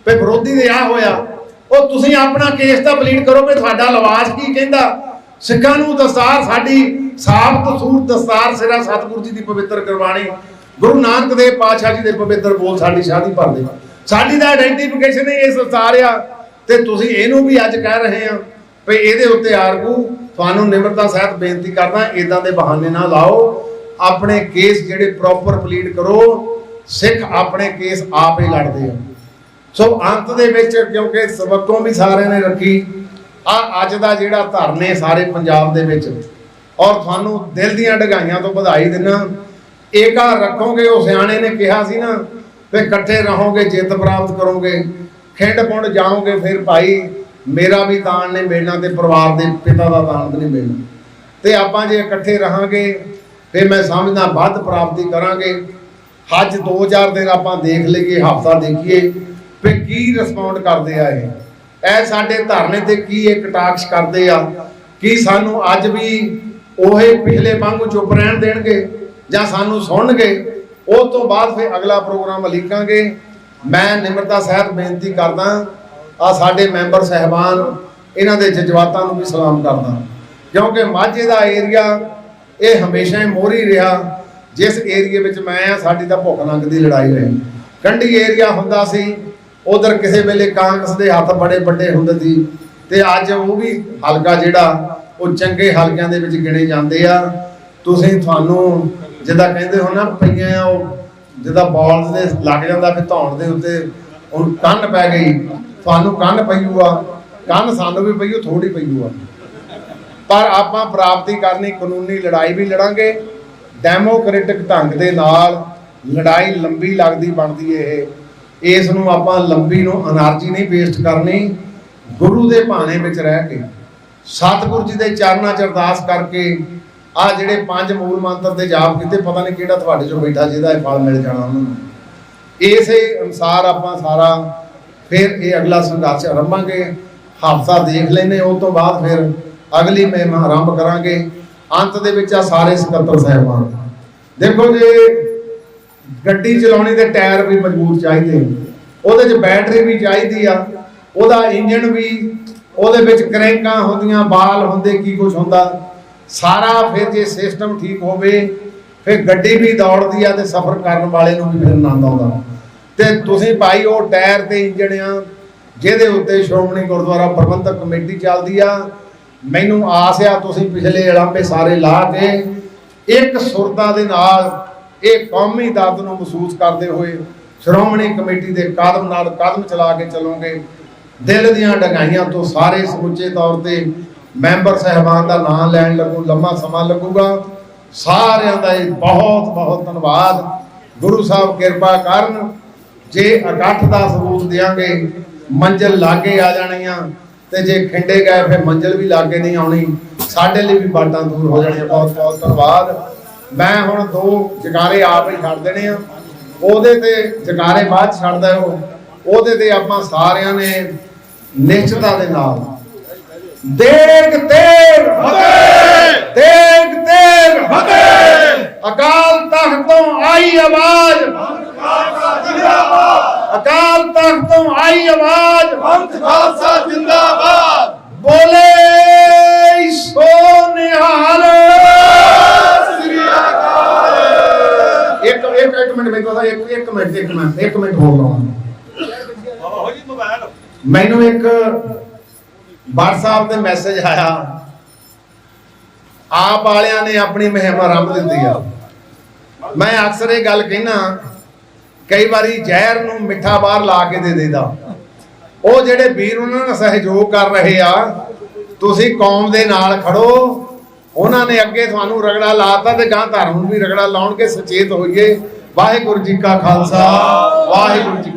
S1: ਵੀ ਵਿਰੋਧੀ ਦੇ ਆ ਹੋਇਆ। ਉਹ ਤੁਸੀਂ ਆਪਣਾ ਕੇਸ ਤਾਂ ਪਲੀਡ ਕਰੋ ਵੀ ਤੁਹਾਡਾ ਲਿਬਾਸ ਕੀ ਕਹਿੰਦਾ। ਸਿੱਖਾਂ ਨੂੰ ਦਸਤਾਰ, ਸਾਡੀ ਸਾਬਤ ਸੂਰਤ ਦਸਤਾਰ ਸਿਰਾ ਸਤਿਗੁਰੂ ਜੀ ਦੀ ਪਵਿੱਤਰ ਗੁਰਬਾਣੀ, ਗੁਰੂ ਨਾਨਕ ਦੇਵ ਪਾਤਸ਼ਾਹ ਜੀ ਦੇ ਪਵਿੱਤਰ ਬੋਲ ਸਾਡੀ ਸ਼ਾਦੀ ਭਰਦੇ। ਸਾਡੀ ਦਾ ਆਇਡੈਂਟੀਫਿਕੇਸ਼ਨ ਇਹ ਦਸਤਾਰ ਆ। ਤੇ ਤੁਸੀਂ ਇਹਨੂੰ ਵੀ ਅੱਜ ਕਹਿ ਰਹੇ ਆ ਵੀ ਇਹਦੇ ਉੱਤੇ ਆਰਗੂ। ਤੁਹਾਨੂੰ ਨਿਮਰਤਾ ਸਹਿਤ ਬੇਨਤੀ ਕਰਦਾ, ਇਦਾਂ ਦੇ ਬਹਾਨੇ ਨਾ ਲਾਓ। ਆਪਣੇ ਕੇਸ ਜਿਹੜੇ ਪ੍ਰੋਪਰ ਪਲੀਡ ਕਰੋ। ਸਿੱਖ ਆਪਣੇ ਕੇਸ ਆਪ ਹੀ ਲੜਦੇ ਆ। ਸੋ ਅੰਤ ਦੇ ਵਿੱਚ, ਕਿਉਂਕਿ ਸਬਕੋਂ ਵੀ ਸਾਰਿਆਂ ਨੇ ਰੱਖੀ ਆ ਅੱਜ ਦਾ ਜਿਹੜਾ ਧਰਨੇ ਸਾਰੇ ਪੰਜਾਬ ਦੇ ਵਿੱਚ, ਔਰ ਤੁਹਾਨੂੰ ਦਿਲ ਦੀਆਂ ਢਗਾਈਆਂ ਤੋਂ ਵਧਾਈ ਦਿੰਦਾ। ਏਕਾ ਰੱਖੋਗੇ। ਉਹ ਸਿਆਣੇ ਨੇ ਕਿਹਾ ਸੀ ਨਾ ਵੀ ਇਕੱਠੇ ਰਹੋਗੇ ਜਿੱਤ ਪ੍ਰਾਪਤ ਕਰੋਗੇ, ਖਿੰਡ ਪੁੰਡ ਜਾਓਗੇ ਫਿਰ ਭਾਈ ਮੇਰਾ ਵੀ ਤਾਣ ਨਹੀਂ ਮਿਲਣਾ ਤੇ ਪਰਿਵਾਰ ਦੇ ਪਿਤਾ ਦਾ ਤਾਣ ਨਹੀਂ ਮਿਲਣਾ। ਤੇ ਆਪਾਂ ਜੇ ਇਕੱਠੇ ਰਹਾਂਗੇ ਫਿਰ ਮੈਂ ਸਮਝਦਾ ਵੱਧ ਪ੍ਰਾਪਤੀ ਕਰਾਂਗੇ। ਅੱਜ 2-4 ਦਿਨ ਆਪਾਂ ਦੇਖ ਲਈਏ, ਹਫ਼ਤਾ ਦੇਖੀਏ ਵੀ ਕੀ ਰਿਸਪੌਂਡ ਕਰਦੇ ਆ ਇਹ ਸਾਡੇ ਧਰਨੇ ਤੇ ਕੀ ਇਹ ਕਟਾਕਸ਼ ਕਰਦੇ ਆ, ਕੀ ਸਾਨੂੰ ਅੱਜ ਵੀ ਉਹੇ ਪਿਛਲੇ ਵਾਂਗੂ ਚੁੱਪ ਰਹਿਣ ਦੇਣਗੇ ਜਾਂ ਸਾਨੂੰ ਸੁਣਨਗੇ। ਉਸ ਤੋਂ ਬਾਅਦ ਫਿਰ ਅਗਲਾ ਪ੍ਰੋਗਰਾਮ ਲਿਖਾਂਗੇ। ਮੈਂ ਨਿਮਰਤਾ ਸਹਿਤ ਬੇਨਤੀ ਕਰਦਾ ਆ ਸਾਡੇ ਮੈਂਬਰ ਸਹਿਬਾਨ, ਇਹਨਾਂ ਦੇ ਜਜ਼ਬਾਤਾਂ ਨੂੰ ਵੀ ਸਲਾਮ ਕਰਦਾ, ਕਿਉਂਕਿ ਮਾਝੇ ਦਾ ਏਰੀਆ ਇਹ ਹਮੇਸ਼ਾ ਹੀ ਮੋਹਰੀ ਰਿਹਾ। ਜਿਸ ਏਰੀਏ ਵਿੱਚ ਮੈਂ ਆ ਸਾਡੀ ਤਾਂ ਭੁੱਖ ਨੰਗ ਦੀ ਲੜਾਈ ਰਹੀ। ਕੰਢੀ ਏਰੀਆ ਹੁੰਦਾ ਸੀ, ਉਧਰ ਕਿਸੇ ਵੇਲੇ ਕਾਂਗਰਸ ਦੇ ਹੱਥ ਬੜੇ ਵੱਡੇ ਹੁੰਦੇ ਸੀ ਤੇ ਅੱਜ ਉਹ ਵੀ ਹਲਕਾ ਜਿਹੜਾ ਉਹ ਚੰਗੇ ਹਲਕਿਆਂ ਦੇ ਵਿੱਚ ਗਿਣੇ ਜਾਂਦੇ ਆ। ਤੁਹਾਨੂੰ ਜਿੱਦਾਂ ਕਹਿੰਦੇ ਹੋ ਨਾ ਪਈਆਂ ਉਹ ਜਿੱਦਾਂ ਬਾਲ ਦੇ ਲੱਗ ਜਾਂਦਾ ਫਿਰ ਧੌਣ ਦੇ ਉੱਤੇ ਹੁਣ ਕੰਨ ਪੈ ਗਈ, ਤੁਹਾਨੂੰ ਕੰਨ ਪਈਊਆ, ਕੰਨ ਸਾਨੂੰ ਵੀ ਪਈਓ, ਥੋੜੀ ਪਈਊਆ। ਪਰ ਆਪਾਂ ਪ੍ਰਾਪਤੀ ਕਰਨੀ, ਕਾਨੂੰਨੀ ਲੜਾਈ ਵੀ ਲੜਾਂਗੇ, ਡੈਮੋਕ੍ਰੈਟਿਕ ਢੰਗ ਦੇ ਨਾਲ ਲੜਾਈ ਲੰਬੀ ਲੱਗਦੀ ਬਣਦੀ ਇਹ। ਇਸ ਨੂੰ ਆਪਾਂ ਲੰਬੀ ਨੂੰ એનર્ਜੀ ਨਹੀਂ ਵੇਸਟ ਕਰਨੀ। ਗੁਰੂ ਦੇ ਭਾਣੇ ਵਿੱਚ ਰਹਿ ਕੇ ਸਤਿਗੁਰੂ ਜੀ ਦੇ ਚਰਨਾਂ 'ਚ ਅਰਦਾਸ ਕਰਕੇ ਆ ਜਿਹੜੇ 5 ਮੂਲ ਮੰਤਰ ਦੇ ਜਾਪ ਕੀਤੇ, ਪਤਾ ਨਹੀਂ ਕਿਹੜਾ ਤੁਹਾਡੇ ਚੋਂ ਬੈਠਾ ਜਿਹਦਾ ਇਹ ਫਲ ਮਿਲ ਜਾਣਾ ਉਹਨਾਂ ਨੂੰ। ਇਸੇ ਅਨੁਸਾਰ ਆਪਾਂ ਸਾਰਾ ਫਿਰ ਇਹ ਅਗਲਾ ਸੰਘਰਸ਼ ਆਰੰਭਾਂਗੇ। ਹਫ਼ਤਾ ਦੇਖ ਲੈਨੇ, ਉਸ ਤੋਂ ਬਾਅਦ ਫਿਰ ਅਗਲੀ ਮੁਹਿੰਮ ਆਰੰਭ ਕਰਾਂਗੇ। ਅੰਤ ਦੇ ਵਿੱਚ ਆ ਸਾਰੇ ਸਕੱਤਰ ਸਾਹਿਬਾਨ ਦੇਖੋ, ਜੇ ਗੱਡੀ ਚਲਾਉਣੀ ਤੇ ਟਾਇਰ ਵੀ ਮਜ਼ਬੂਤ ਚਾਹੀਦੇ, ਉਹਦੇ 'ਚ ਬੈਟਰੀ ਵੀ ਚਾਹੀਦੀ ਆ, ਉਹਦਾ ਇੰਜਣ ਵੀ, ਉਹਦੇ ਵਿੱਚ ਕਰੈਂਕਾਂ ਹੁੰਦੀਆਂ, ਬਾਲ ਹੁੰਦੇ, ਕੀ ਕੁਝ ਹੁੰਦਾ ਸਾਰਾ। ਫਿਰ ਜੇ ਸਿਸਟਮ ਠੀਕ ਹੋਵੇ ਫਿਰ ਗੱਡੀ ਵੀ ਦੌੜਦੀ ਆ ਤੇ ਸਫ਼ਰ ਕਰਨ ਵਾਲੇ ਨੂੰ ਵੀ ਫਿਰ ਆਨੰਦ ਆਉਂਦਾ। ਤੇ ਤੁਸੀਂ ਭਾਈ ਉਹ ਟਾਇਰ ਤੇ ਇੰਜਣ ਆ ਜਿਹਦੇ ਉੱਤੇ ਸ਼੍ਰੋਮਣੀ ਗੁਰਦੁਆਰਾ ਪ੍ਰਬੰਧਕ ਕਮੇਟੀ ਚੱਲਦੀ ਆ। ਮੈਨੂੰ ਆਸ ਆ ਤੁਸੀਂ ਪਿਛਲੇ ਇਲਾਂਭੇ ਸਾਰੇ ਲਾ ਕੇ ਇੱਕ ਸੁਰਤਾ ਦੇ ਨਾਲ ਇਹ ਕੌਮੀ ਦਰਦ ਨੂੰ ਮਹਿਸੂਸ ਕਰਦੇ ਹੋਏ ਸ਼੍ਰੋਮਣੀ ਕਮੇਟੀ ਦੇ ਕਦਮ ਨਾਲ ਕਦਮ ਚਲਾ ਕੇ ਚੱਲੋਗੇ। ਦਿਲ ਦੀਆਂ ਡਗਾਈਆਂ ਤੋਂ ਸਾਰੇ ਸਮੁੱਚੇ ਤੌਰ ਤੇ ਮੈਂਬਰ ਸਹਿਬਾਨ ਦਾ ਨਾਮ ਲੈਣ ਲੱਗੂ, ਲੰਮਾ ਸਮਾਂ ਲੱਗੂਗਾ। ਸਾਰਿਆਂ ਦਾ ਬਹੁਤ ਬਹੁਤ ਧੰਨਵਾਦ। ਗੁਰੂ ਸਾਹਿਬ ਕਿਰਪਾ ਕਰਨ, ਜੇ ਇਕੱਠ ਦਾ ਸਬੂਤ ਦਿਆਂਗੇ ਮੰਜ਼ਿਲ ਲਾਗੇ ਆ ਜਾਣੀਆਂ, ਤੇ ਜੇ ਖਿੰਡੇ ਗਏ ਫਿਰ ਮੰਜ਼ਿਲ ਵੀ ਲਾਗੇ ਨਹੀਂ ਆਉਣੀ। ਸਾਡੇ ਲਈ ਵੀ ਬਾਟਾਂ ਦੂਰ ਹੋ ਜਾਣੀਆਂ। ਬਹੁਤ ਬਹੁਤ ਧੰਨਵਾਦ। ਮੈਂ ਹੁਣ 2 ਜਕਾਰੇ ਆਪ ਹੀ ਛੱਡ ਦੇਣੇ ਆ, ਉਹਦੇ ਤੇ ਜਕਾਰੇ ਬਾਅਦ ਛੱਡਦਾ ਉਹਦੇ ਤੇ ਆਪਾਂ ਸਾਰਿਆਂ ਨੇ ਨਿਸ਼ਚਤਾ ਦੇ ਨਾਲ ਦੇਗ ਤੇਗ ਫਤਿਹ, ਦੇਗ ਤੇਗ ਫਤਿਹ। ਅਕਾਲ ਤਖਤ ਤੋਂ ਆਈ ਆਵਾਜ਼, ਅਕਾਲ ਤਖਤ ਤੋਂ ਆਈ ਆਵਾਜ਼, ਪੰਥ ਖਾਲਸਾ ਜਿੰਦਾਬਾਦ। ਬੋਲੇ ਸੋ ਨਿਹਾਲ। ਇੱਕ ਮਿੰਟ ਮੈਨੂੰ ਇੱਕ ਮਿੰਟ ਹੋ ਲਵਾਂ। ਮੈਨੂੰ ਇੱਕ WhatsApp ਤੇ ਮੈਸੇਜ ਆਇਆ, ਆਪ ਵਾਲਿਆਂ ਨੇ ਆਪਣੀ ਮੁਹਿੰਮ ਆਰੰਭ ਦਿੱਤੀ ਆ। ਮੈਂ ਅਕਸਰ ਇਹ ਗੱਲ ਕਹਿਣਾ, ਕਈ ਵਾਰੀ ਜ਼ਹਿਰ ਨੂੰ ਮਿੱਠਾ ਬਾਹਰ ਲਾ ਕੇ ਦੇ ਦੇਦਾ। ਉਹ ਜਿਹੜੇ ਵੀਰ ਉਹਨਾਂ ਨਾਲ ਸਹਿਯੋਗ ਕਰ ਰਹੇ ਆ, ਤੁਸੀਂ ਕੌਮ ਦੇ ਨਾਲ ਖੜੋ। ਉਹਨਾਂ ਨੇ ਅੱਗੇ ਤੁਹਾਨੂੰ ਰਗੜਾ ਲਾਤਾ ਤੇ ਗਾਂ ਧਰਮ ਨੂੰ ਵੀ ਰਗੜਾ ਲਾਉਣਗੇ। ਸੁਚੇਤ ਹੋਈਏ। ਵਾਹਿਗੁਰੂ ਜੀ ਕਾ ਖਾਲਸਾ, ਵਾਹਿਗੁਰੂ ਜੀ